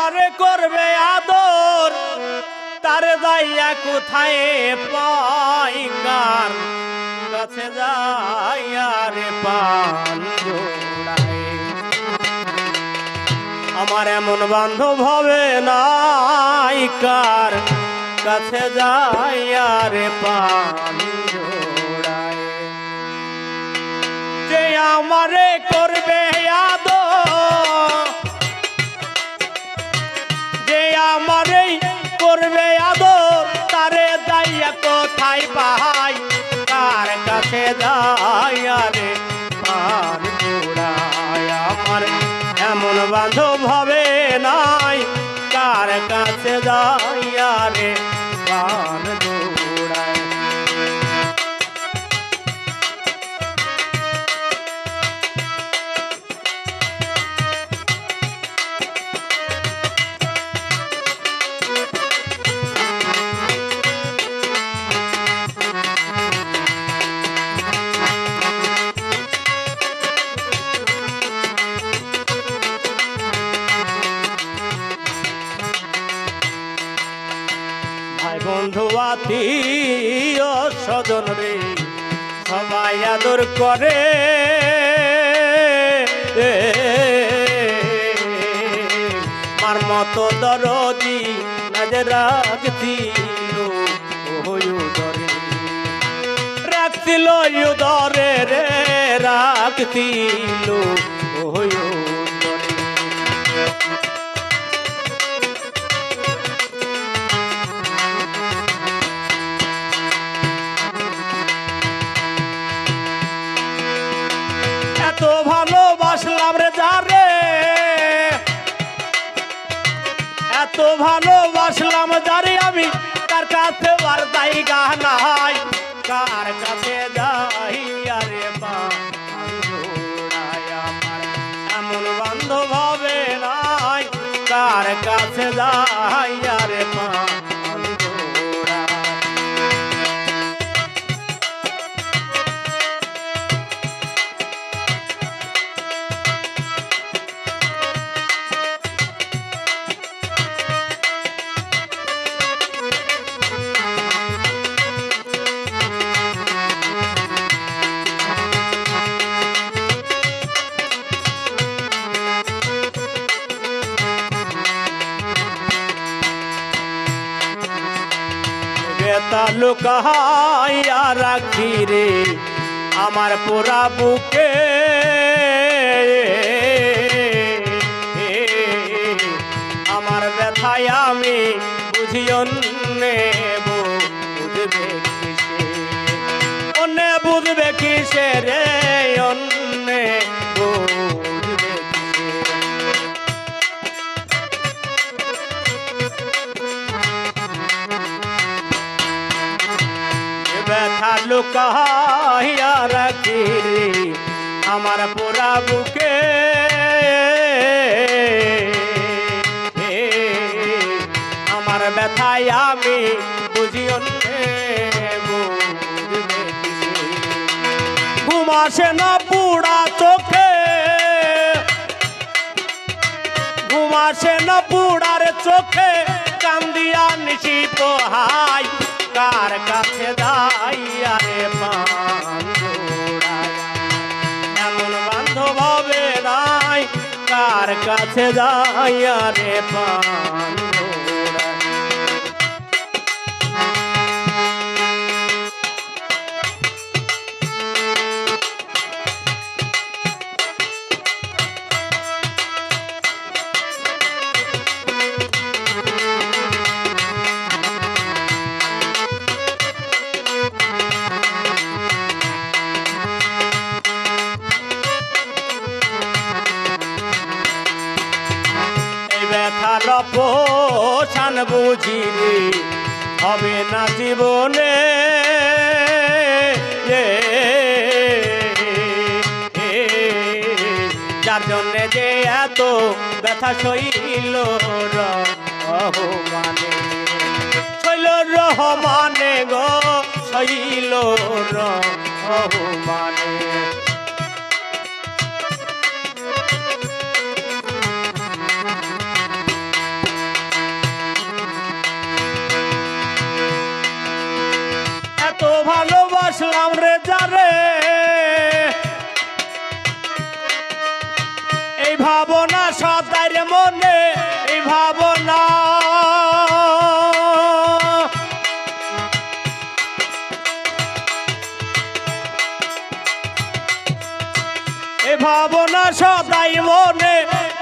আমারে করবে আদর তারে যাইয়া কোথায় পাই কার কাছে যাইয়া রে পান জোড়ায় আমার এমন বান্ধব হবে নাই কার কাছে যাইয়া রে পান জোড়ায় যে আমারে করবে আদর যে আমারে করবে আদর তারে যাইয়া কোথায় পাই কার কাছে যাইয়া রে পান জোড়ায় আমার এমন বান্ধব হবে নাই কার কাছে যাইয়া রে পান জোড়ায় বন্ধু আত্মীয় স্বজন রে সবাই আদর করে মার মতো দরদি নাজে রাখছিল উদরে রাখছিল উদরে রে রাখছিল উদরে এত ভালোবাসলাম রে যারে এত ভালোবাসলাম যারে আমি তার কাছে আর জায়গা নাই কার কাছে যাই আরে পান জোড়ায় আমার এমন বান্ধব হবে নাই কার কাছে যাই আরে পান লুকাইয়া রাখি রে আমার পোড়া বুকে আমার ব্যথায় আমি বুঝিও নেব বুঝবে কিসে অন্য বুঝবে কিসে রে অন্য বুঝবে ব্যথা লুকাইয়া রাখি রে আমার পোড়া বুকে আমার ব্যথায় আমি বুঝিও ঘুম আসে না পুড়া চোখে ঘুম আসে না পুড়ার চোখে কান্দিয়া নিশি পোহাই কার কাছে যাইয়া রে পান জোড়ায় এমন বান্ধব হবে নাই কার কাছে যাইয়া রে পান ব্যথার পোষণ বুঝি রে হবে না জীবনে যার জন্যে যে এত ব্যথা সইল রহমানে সইল রহমানে গো সইল রহমানে ভাবনা সদাই রে মনে এই ভাবনা এই ভাবনা সদাই মনে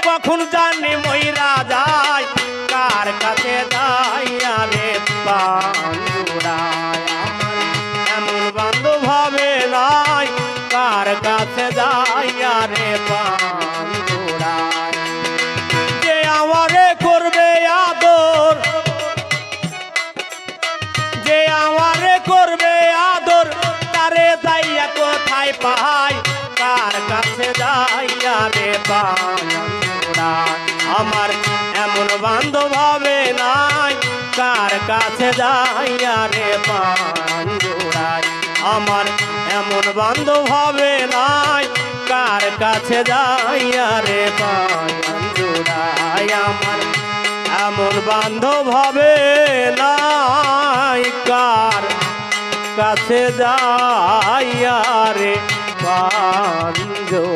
কখন জানি মইরা যায় কার কাছে যাইয়া রে বান্ধুরায় এমন বান্ধব ভাবে নাই কার কাছে যাইয়া রে বান্ধুরায় যে আমারে করবে আদর যে আমারে করবে আদর তারে যাইয়া কোথায় পাই কার কাছে যাইয়া রে বান্ধুরায় আমার এমন বান্ধব হবে নাই কার কাছে যাইয়া রে বান্ধুরায় আমার এমন বান্ধব হবে নাই কার কাছে যাইয়া রে বান্ধুরায় আমার এমন বান্ধব হবে নাই কার কাছে যাইয়া রে বান্ধুরায়।